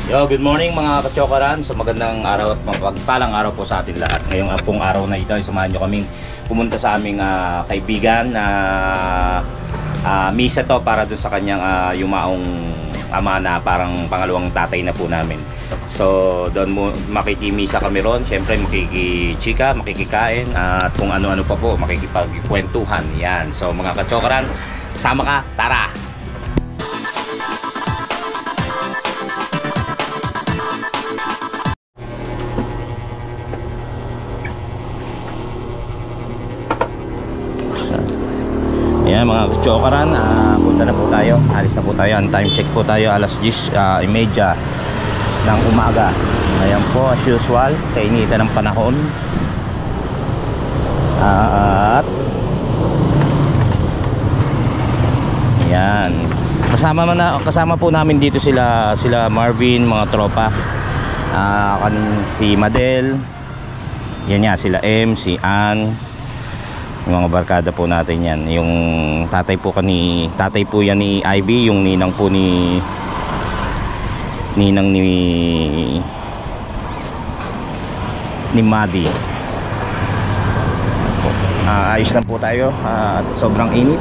Yo, good morning mga kachokaran. So magandang araw at mapagpalang araw po sa atin lahat. Ngayong pong araw na ito ay samahan nyo kaming pumunta sa aming kaibigan na misa to para doon sa kanyang yumaong ama na parang pangalawang tatay na po namin. So doon mo makikimisa kami ron. Siyempre makikichika, makikikain at kung ano-ano pa po, makikipagkwentuhan. Yan. So mga kachokaran, sama ka, tara! Ayan mga chokaran, punta na po tayo. Alis na po tayo. Ang time check po tayo alas 10:30 ng umaga. Ayan po as usual, kainitan ng panahon. At ayan, kasama po namin dito sila Marvin, mga tropa. Si Madel, yan nga, sila M, si Ann, yung mga barkada po natin yan. Yung tatay po yan ni Ivy, yung ninang po ni Maddie. Ayos lang po tayo at sobrang init.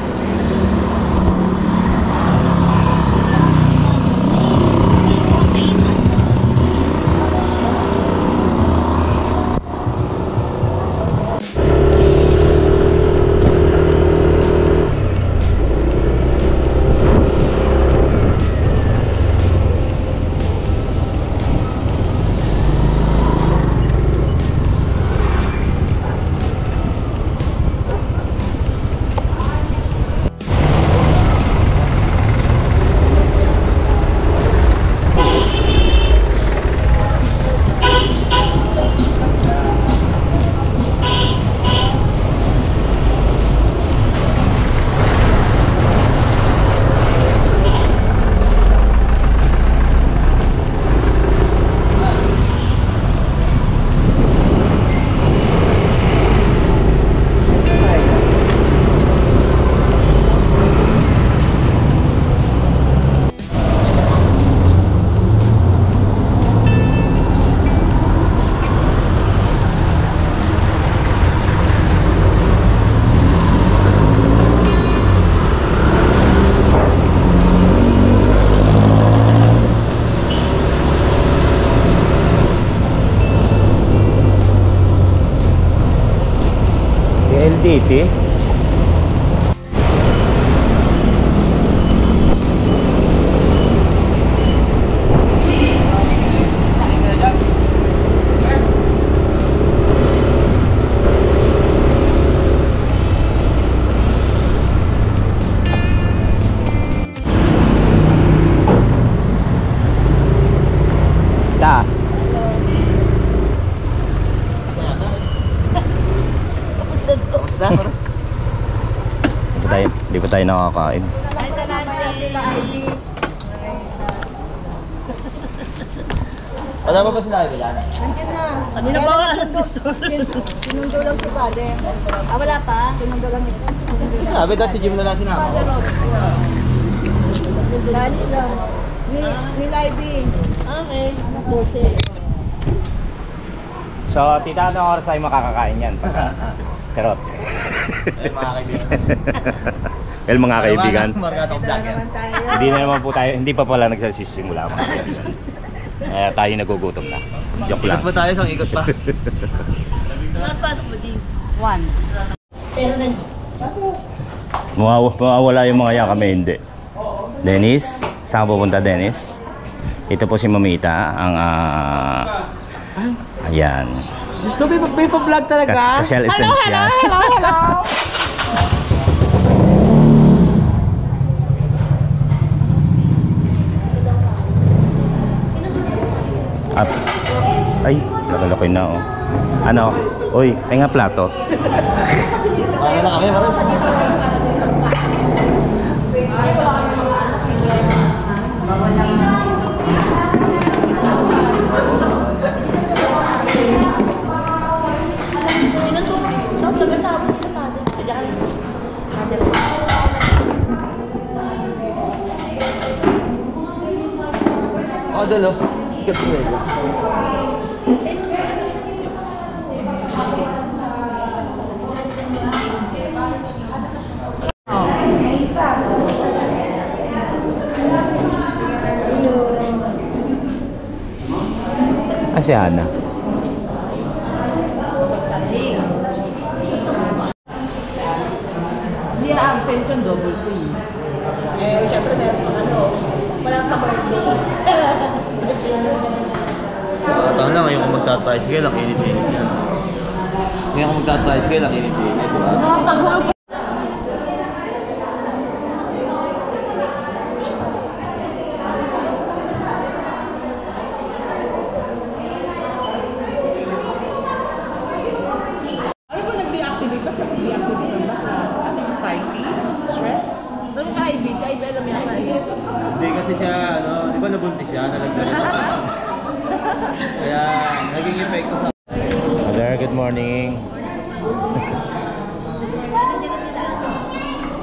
LDT Hindi pa tayo nakakain. Wala pa ba sila Ivy? Nandiyan na. Kanina pa wala sa Sinundo lang si Padre. wala pa. Sinundo lang ito. Sabi dahil si Jim na lang sinama. Lalis lang. Ni Ivy. Okay. Kotse. So tita, anong oras tayo makakakain yan? Charot. Eh mga kaibigan. Well mga kaibigan, Margatong vlog yan. Naman tayo. hindi na naman po tayo, hindi pa pala nagsasimula mga kaibigan. Tayo nagugutom na. Joke lang. Ikot pa tayo, isang ikot pa. Tapos pasok mo din. 1. Pero Mawawala yung mga yan, kami hindi. Dennis, saan ka pupunta Dennis? Ito po si Mamita, ang ayan. Diyos ko, may pa-vlog talaga. Kasyal Essential. Hello. Up. Ay, nakalaki na oh. Ano? Uy, ay nga plato. Kaya na kami, maras. no? Ikat mo yun. Ah, si Ana. Hindi na absent yung double pay. Syempre meron pang walang pa-birthday. Tama na, ngayon kung magta-tricycle, ang init-init yan. Ngayon kung magta-tricycle, ang init-init, di ba? Ano ba nag-deactivate ba? Nag-deactivate ang bakla? Ano anxiety? Stress? Doon ka IB, sa IB alam yan. Hindi kasi siya, di ba nabuntis siya, nalagdagan siya. Kaya, naging epekto sa... Mother, good morning.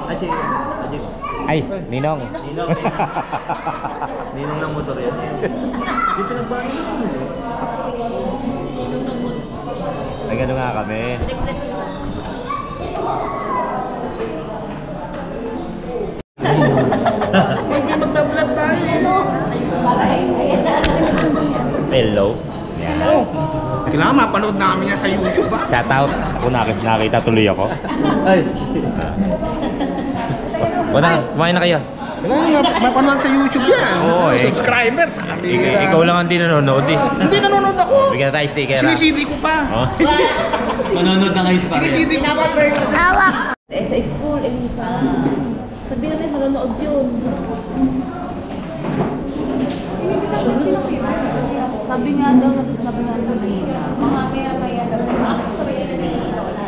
Ay, si... Ajit. Ay, Ninong. Ninong. Ninong ng motor yan. Hindi pinagbahan nila kami. Ay, gano'n nga kami. May magta-vlog tayo eh. Hello. Yan. Kailangan mapanood namin yan sa YouTube ba? Shout out. Ako nakita tuloy ako. Ay! Kumain na kayo. Kailangan mapanood sa YouTube yan. Oo, eh. Subscriber. Ikaw lang ang di nanonood eh. Hindi nanonood ako. Bigyan na tayo sticker. Sinisidi ko pa. Oh. Manonood na kayo sa pare. Sinisidi ko pa. Sa school, Elisa. Sabi namin, manonood yun. Sabi nga daw, sabi nga sa Mahina. Mga maya-maya daw. Maasok sa Mahina ni Lola.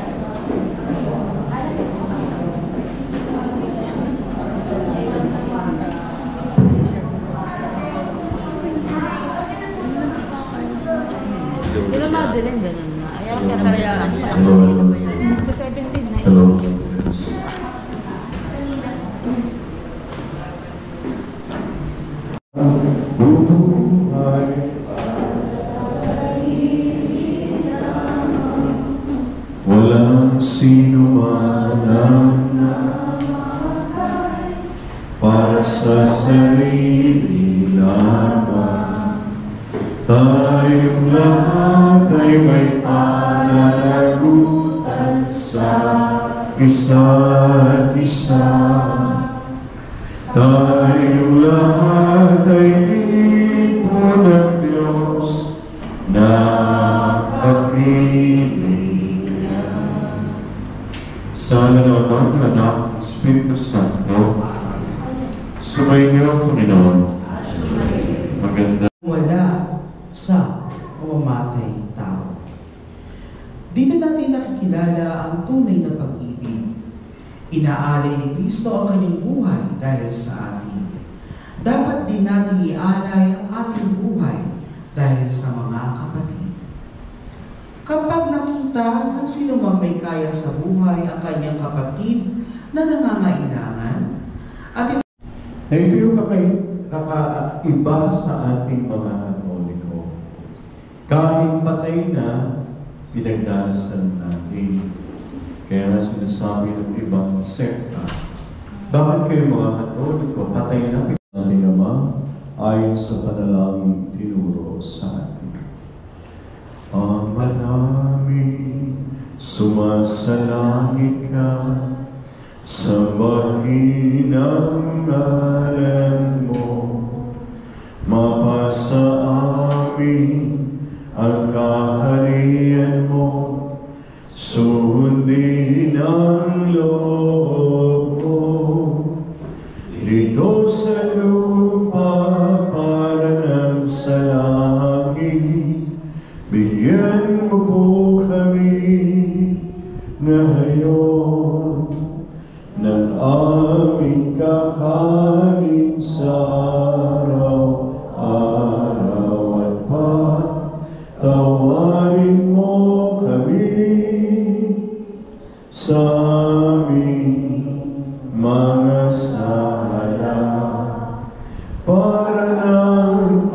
Sila Madeline, ganun na. Ayaw kaya talaga. Sa 17 na yun. Walang sino man ang para sa sarili lamang. Tayong lahat ay may pananagutan sa isa't isa. Tayong lahat ay tinito ng Diyos na pag-ibig. Sana naman anak, Espiritu Santo, sumainyo, Panginoon. Maganda. Wala sa mamamatay tao. Dito natin nakikilala ang tunay na pag-ibig. Inaalay ni Kristo ang kanyang buhay dahil sa atin. Dapat din natin ialay ang ating buhay dahil sa mga kapatid. Kapag nakita ng sino mang may kaya sa buhay ang kanyang kapatid na nangangailangan, at Na ito yung nakaiba sa ating mga Katoliko. Kahit patay na, pinagdanasan natin. Kaya nga sinasabi ng ibang sekta, bakit kayo mga Katoliko, patay na ating Ama ayon sa panalangin tinuro sa atin. Ama namin, sumasalangit ka, sambahin ang ngalan mo, mapasa amin ang kaharian mo, sundin ang loob mo, dito sa lupa para ng sa langit. Bigyan mo po kami ngayon ng aming kakanin sa araw-araw at patawarin mo kami sa aming mga sala para ng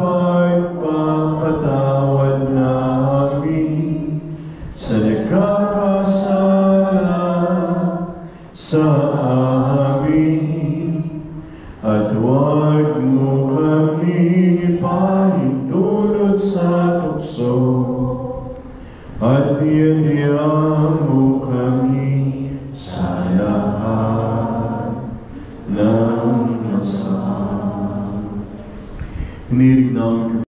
Pagpapanyadya mo kami sa lahat ng masama. Hinirig namin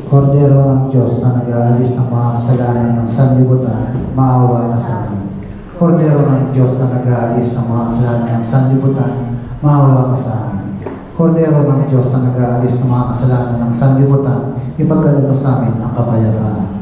Kordero ng Diyos na nag-aalis ng mga kasalanan ng sanlibutan, maawa ka sa amin. Kordero ng Diyos na nag-aalis ng mga kasalanan ng sanlibutan, maawa ka sa amin. Kordero ng Diyos na nag-aalis ng mga kasalanan ng sanlibutan, ipagkaloob sa amin ang kapayapaan.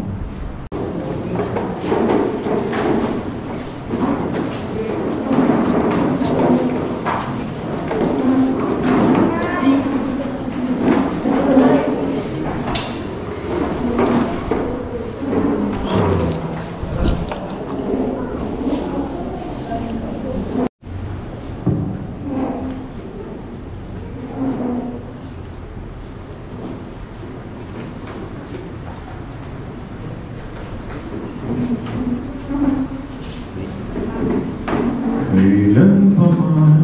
Kailan pa man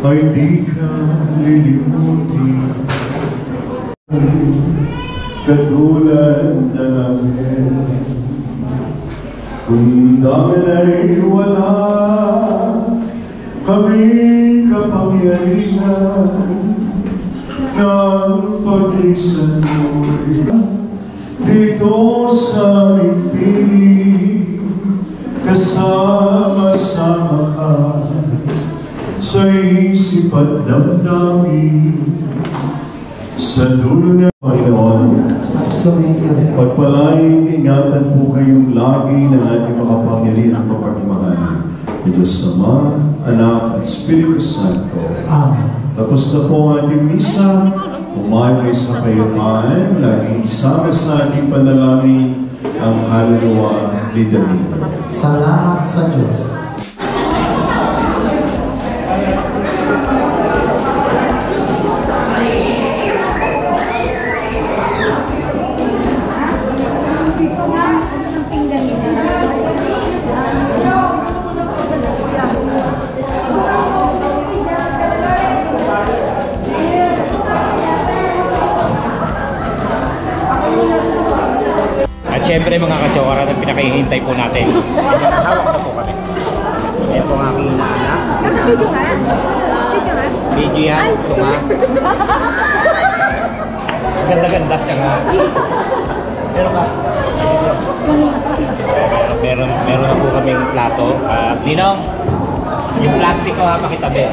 ay di ka lilimutin, katulad ng amin. Kung dahil ay wala kaming kapangyarihan ng paglisan mo'y dito sa aming piling. Kasama-sama ka sa isip at damdamin. Sa dulo ng Panginoon, pagpalaing ingatan po kayong lagi ng ating makapangyarihan at mapagmahal. Diyos Ama, Anak at Espiritu Santo. Amen. Tapos na po ang ating misa. Kumain kayo sa kapayapaan. Laging isama sa ating panalangin ang kaluluwa ni David. Salamat sa Diyos. At syempre mga katsokara na pinakahihintay po natin. Hawak na po kami. Ayan po ang aking inaanak. Video ka? Video ka? Video yan. Ito nga. Ganda-ganda siya nga. Meron ka? Meron na po kaming plato. Ninong, yung plastic ko ha, pakitabi.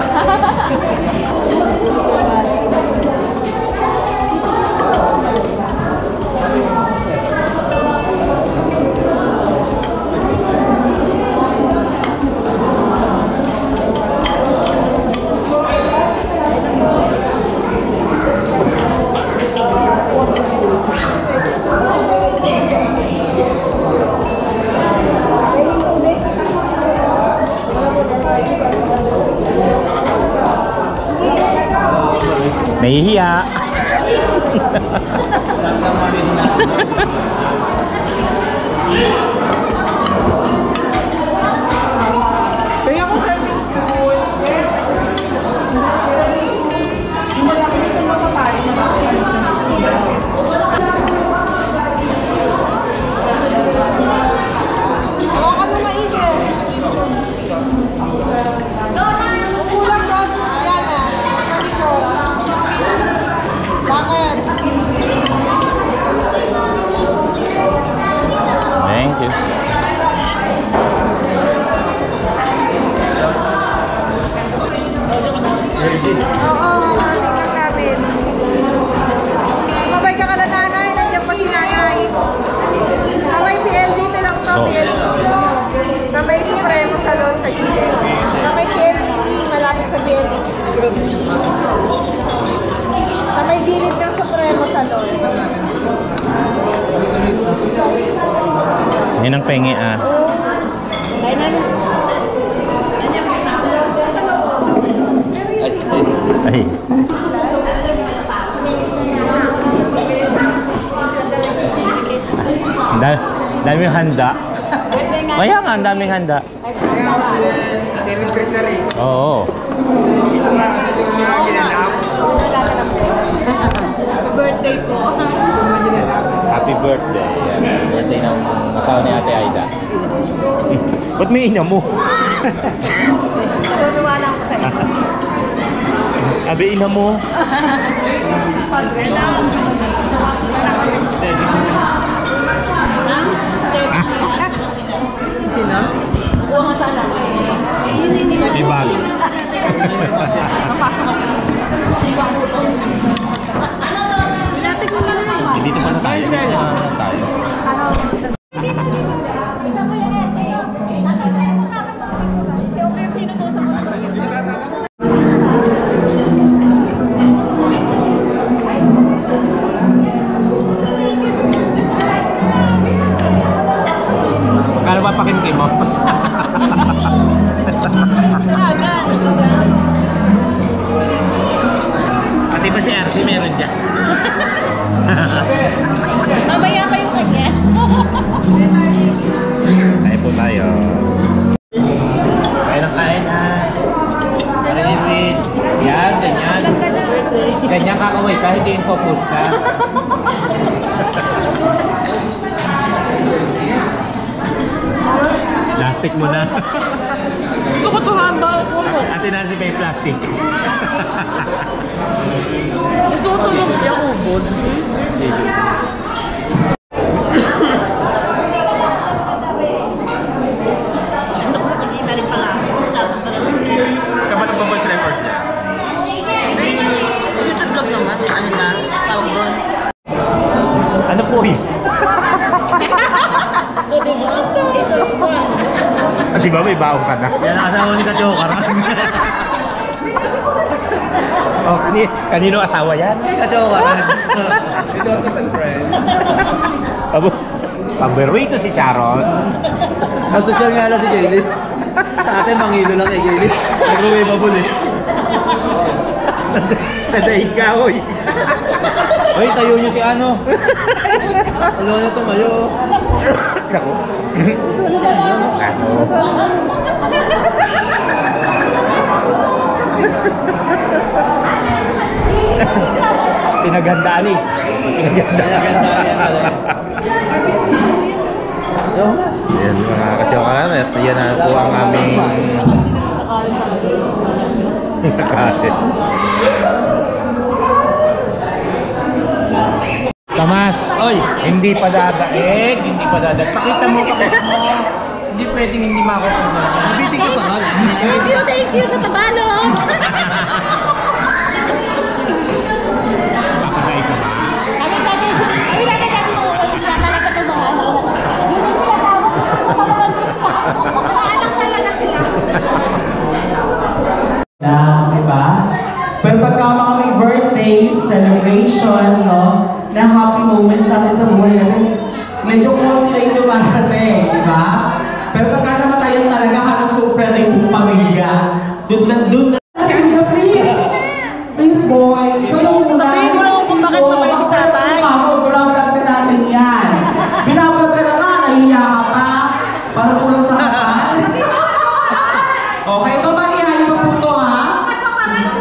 Nahihiya. Kaya kung service ko po, yung malaki na sa mga tayo na Hawakan mo maigi. Kulang daw doon, Diana. Malikot. Bakit? Thank you. Oo, narating lang namin. Mabay ka ka na nanay, nandiyan pa si nanay. Sa may PL dito lang to, So. PL dito. Sa may Supremo Salon sa gilid. Sa may PLDT, malapit sa PLDT. Sa may gilid ng Supremo Salon. Yan ang pengi ah. Kaya na na. Ay. Daming handa. Kaya nga, ang daming handa. Oo. Birthday ko. birthday. Yan. Birthday ng asawa ni Ate Aida. Ba't may ina mo? Natutuwa lang ako sa iyo. Abi, ina mo. Sino? Kuha nga sana. Di bag. Napasok ako. Dito sana tayo. Tayo. Sino to sa mundo? Kano ba pakimkim mo? Pati ba si RC meron dyan? Mamaya pa yung kanya. Kain po tayo. Kain na kain na. Kain. Yan, ganyan. Ganyan kakaway kahit hindi focus ka. Plastic mo na. Gusto ko ito hamba. Ate Nancy may plastic. Gusto ko ito yung yakubod. Kapan ang voice record niya? YouTube vlog naman. Ano na? Tawag doon. Ano po yun? Di ba may baong ka na? Yan ang asawa ni Kachokaran. Oh, kanino asawa yan? Kachokaran. Sinortas friend. Paborito si Sharon. Ang social nga lang si Jaylee. Sa atin, mangilo lang kay Jaylee. Nag-rumibabol eh. Nadaig ka, oy. Oy, tayo niyo si ano. Ano niyo tumayo. Naku. Pinagandaan eh. Pinagandaan yan pala. Ayan mga kachokaran, at yan na po ang aming nakain. Tomas, Oy, hindi pa dadaig, hindi pa dadaig. Pakita mo. Hindi pwedeng hindi makapunta. nabiting ka pa nga. Thank you sa tabalong. Pakatay ka ba? Kami dati, ay lalagyan mo. Wala talaga itong mga ano. Yun ang pinatawag ko sa mga mga anak talaga sila. Na, di ba? Pero pagka mga may birthdays, celebrations, no, na happy moments natin sa buhay natin, medyo konti lang yung dumarating, di ba? Pero pagka namatayan talaga, halos kumplete yung pamilya. Doon na. Please! Please, boy! Ikaw lang muna. Sabihin mo lang kung bakit mabait si tatay. Binablog din natin yan. Binablog ka na nga, nahiya ka pa. Para kulang sa kapan. Okay, ito ba? Ihayin pa po ito, ha?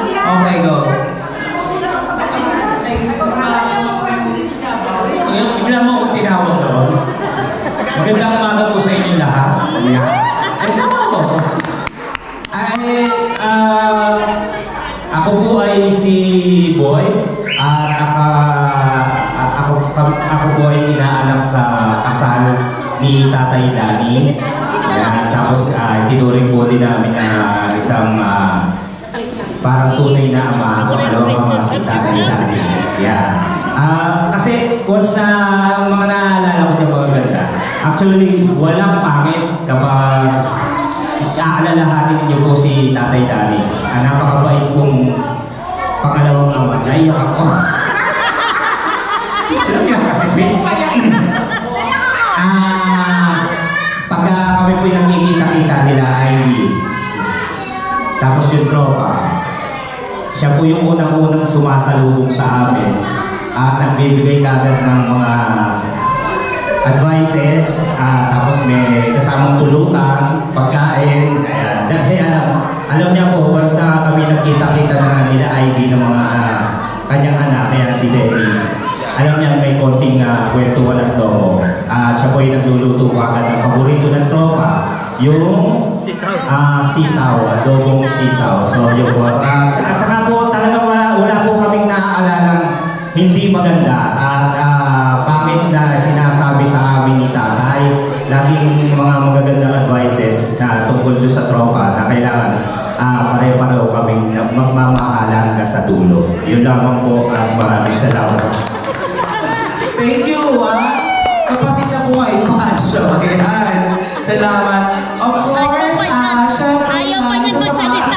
Okay, go. Bigla mo akong tinawag doon. Magandang umaga po sa inyo lahat. Ay, sama ko. Ako po ay si Boy. At ako po ay inaanak sa kasal ni Tatay Dani. Ayan, tapos tinuring po din namin na isang parang tunay na ama. Ano si Tatay Dani. Yeah. Kasi once na mga naalala ko dyan mga ganda, actually walang pangit kapag aalalahanin niyo po si Tatay Dani. Napakabait pong pangalawang ama. Naiyak ako. Naiyak kasi pagka kami po'y nagkikita-kita nila ay tapos yung tropa, siya po yung unang-unang sumasalubong sa amin at nagbibigay kagad ng mga advices, tapos may kasamang tulutan, pagkain. Ayan. Kasi alam niya po, once na kami nagkita-kita na nila Ivy ng mga kanyang anak, kaya si Dennis. alam niya may konting kwentuhan at loob. Siya po ay nagluluto ko agad ng paborito ng tropa, yung sitaw, adobong sitaw. So yun po. At saka po talagang wala po kaming naaalang hindi maganda at pangit na sinasabi sa amin ni tatay. Laging mga magagandang advices na tungkol doon sa tropa na kailangan pare-pareho kaming magmamahalan hanggang sa dulo. Yun lamang po at maraming salamat. Thank you, kapatid na buhay pa siya. Ayan. Salamat. Of course, syempre, isa sa mga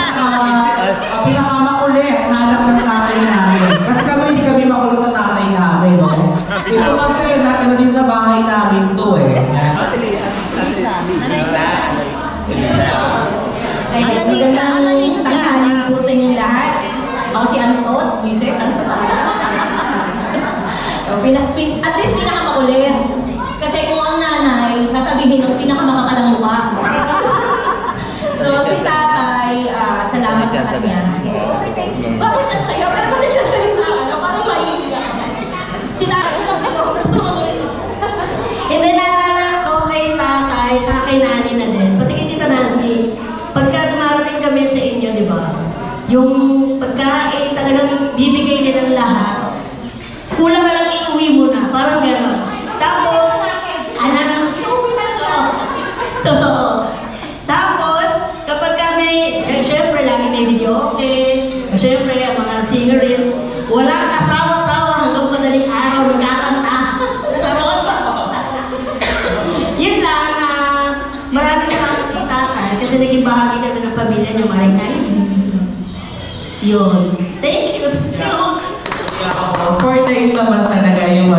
pinakamakulit na anak ng tatay namin. Kasi kami hindi kami makulit sa tatay namin, no? Ito kasi, natira din sa bahay namin to, eh. Ay, magandang tanghali po sa inyong lahat. Ako si Anton, Yusek, Anton at least pinakamakulit. Kasi kung ang nanay, nasabihin ng pinakamakakalang mukha. So si tatay, salamat sa kanya. Bakit ang saya? Pero kung nagsasalita ka na, parang mainit ka. Si tatay, hindi naalala ko kay tatay, tsaka kay nanay na din. Pati kay Tita Nancy, pagka dumarating kami sa inyo, di ba? Yung pagkain talagang bibigay nilang lahat. Kulang na lang iuwi mo na, parang gano'n. Tapos, iuwi na lang. Totoo. Tapos, kapag kami, syempre, lagi may video, okay. Syempre, ang mga singeries, walang asawa-sawa hanggang madaling araw nagkakanta sa rosas. Yun lang, maraming salamat kay tatay kasi naging bahagi kami ng pamilya niyo, Maringay. Yun. Thank you. For time naman talaga yung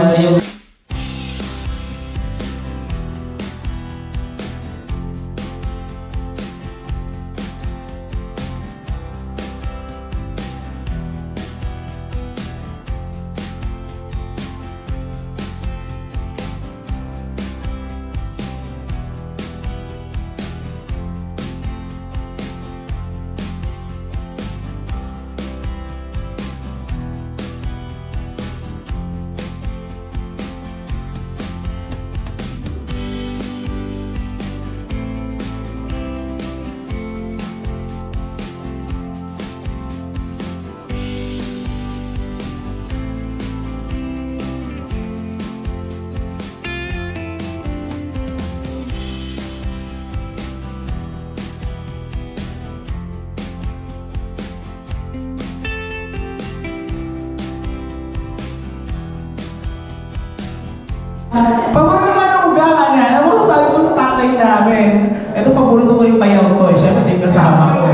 Paano naman ang ugangan yan? Ano mo sabi ko sa tatay namin? Ito, paborito ko yung payaw to eh. Siyempre, di kasama ko.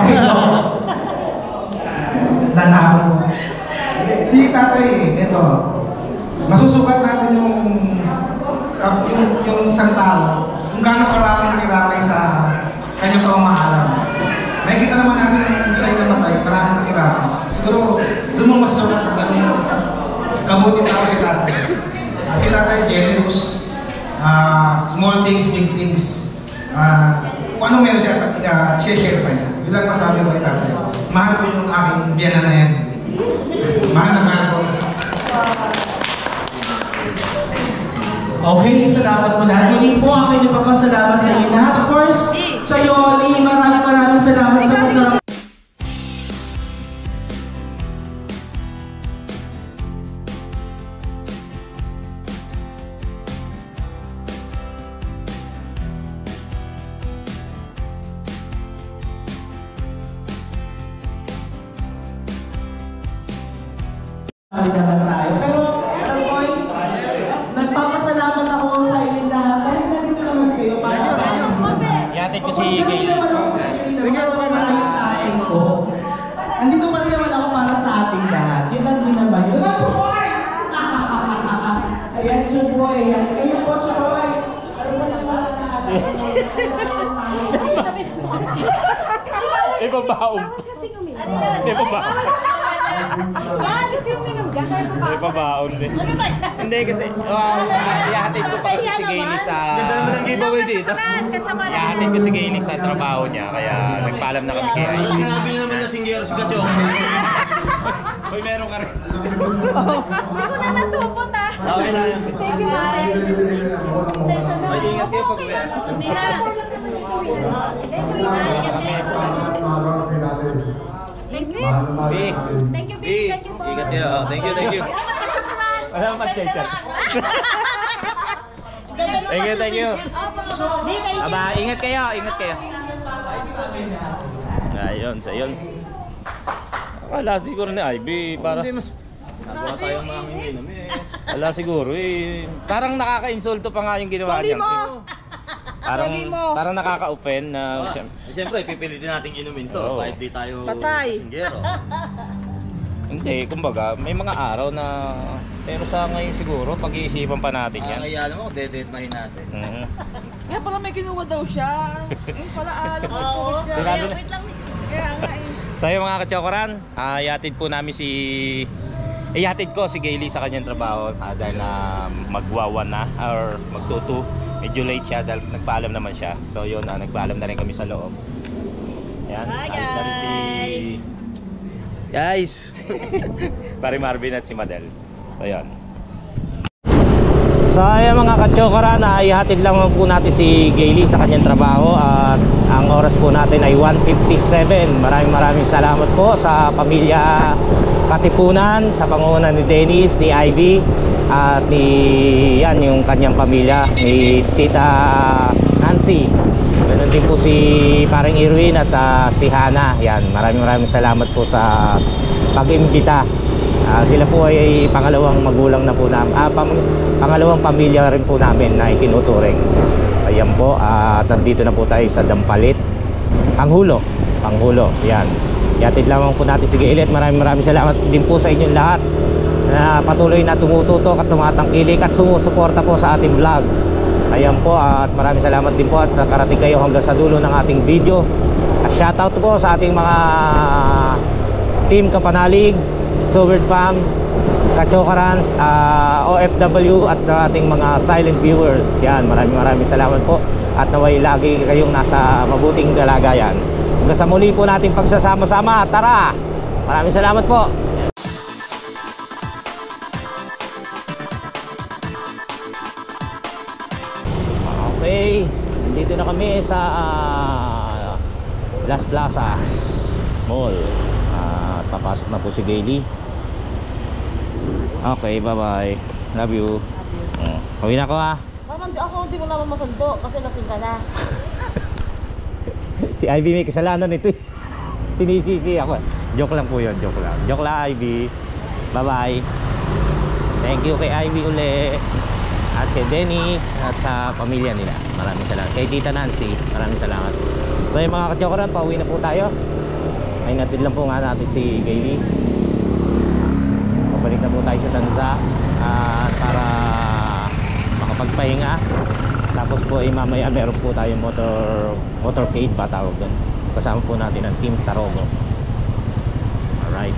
Okay, no? Nanahon mo. Si tatay, ito. Masusukat natin yung isang tao kung gaano karami nakirakay sa kanyang pamamahalan. Nakikita naman natin kung siya'y namatay, maraming nakirakay. Siguro, doon mo masusukat na gano'ng kabuti tao si tatay. Si tatay generous, small things, big things. Kung ano meron siya, share pa niya. Yun lang masabi ko kay tatay. Mahal ko yung aking biyana na yan. Mahal na mahal ko. Okay, salamat po lahat. Muli po ako yung nagpapasalamat sa inyo lahat. Of course, Chayoli, maraming salamat sa masarap. Naman tayo. Pero, the boys, nagpapasalamat ako sa inyo lahat. Dahil nandito naman kayo para sa akin naman. Yatid ko si Gayle. Naman ako sa inyo dito. Nandito pa rin yung tatay ko. Nandito pa rin naman ako para sa ating lahat. Yun lang din naman yun. Chuboy! Ayan, Chuboy. Kayo po, Chuboy. Ano po nito wala na? May pabaong. May pabaong. Yan, kasi uminom ka. May pabaon din. Hindi kasi, ihatid ko pa kasi si Gayle sa... Ganda naman ang giveaway dito. Ihatid ko si Gayle sa trabaho niya, kaya nagpaalam na kami kay Ivy. Sinabi naman na singgero si Kachong. Uy, meron ka rin. Hindi ko na nasupot ah. Okay na yan. Thank you, Mare. Mag-iingat kayo pag uwi. Hindi na. Sige, ingat kayo. Thank you. Thank you, babe. Thank you po. Ingat kayo. Thank you, thank you. Salamat ka, Shukran. Salamat, Jason. Thank you, thank you. Di, thank you. Aba, ingat kayo, ingat kayo. Ayun, sa yun. Wala siguro ni Ivy para... Hindi, mas... Nagawa tayong mga minginom eh. Wala siguro eh. Parang nakaka-insulto pa nga yung ginawa niya. Parang nakaka-open na... Siyempre, pipilitin nating inumin to. Oo. Kahit di tayo... Patay. Singgero. Hindi, kumbaga, may mga araw na... Pero sa ngayon siguro, pag-iisipan pa natin yan. Kaya alam mo, dedetmahin natin. Mhm. Kaya pala may kinuha daw siya. Yung pala alam ko Oo. siya. Sinabi na. Wait lang. Kaya nga eh. Sa'yo mga kachokoran, yatid po namin si... Yatid ko si Gailey sa kanyang trabaho dahil na magwawan na or magtutu. Medyo late siya dahil nagpaalam naman siya. So yun, nagpaalam na rin kami sa loob. Yan, Bye, alis na rin si... Guys! Pare Marvin at si Madel. So yun. So ayan mga kachokoran, ihatid lang po natin si Gailey sa kanyang trabaho at ang oras po natin ay 1:57. Maraming salamat po sa pamilya Katipunan, sa pangunguna ni Dennis, ni Ivy at ni yan yung kanyang pamilya, ni Tita Nancy. Ganun din po si Parang Irwin at si Hana. Yan, maraming salamat po sa pag-imbita. Sila po ay pangalawang magulang na po namin, pangalawang pamilya rin po namin na itinuturing. Ayan po, at nandito na po tayo sa Dampalit, Panghulo, yan. Yatid lamang po natin si Gailey at maraming salamat din po sa inyong lahat na patuloy na tumututok at tumatangkilik at sumusuporta po sa ating vlogs. Ayan po, at maraming salamat din po at nakarating kayo hanggang sa dulo ng ating video. Shoutout po sa ating mga team Kapanalig, Soward Fam, Kachokarans, OFW at ating mga silent viewers. Yan, maraming salamat po at naway lagi kayong nasa mabuting kalagayan. Hanggang sa muli po natin pagsasama-sama. Tara! Maraming salamat po. Okay, dito na kami sa Las Plazas Mall. Papasok na po si Gailey. Okay, bye-bye. Love you. Uwi na ko ha. Parang hindi mo naman masundo kasi lasing ka na. Si Ivy may kasalanan ito eh. Sinisisi ako. Joke lang po yun, joke lang. Joke lang, Ivy. Bye-bye. Thank you kay Ivy uli. At kay Dennis at sa pamilya nila. Maraming salamat. Kay Tita Nancy, maraming salamat. So yung mga kachokoran, pauwi na po tayo. Ay natin lang po nga natin si Gailey. Pabalik na po tayo sa Tanza para makapagpahinga. Tapos po mamaya meron po tayong motorcade ba tawag doon. Kasama po natin ang Team Tarogo. Alright.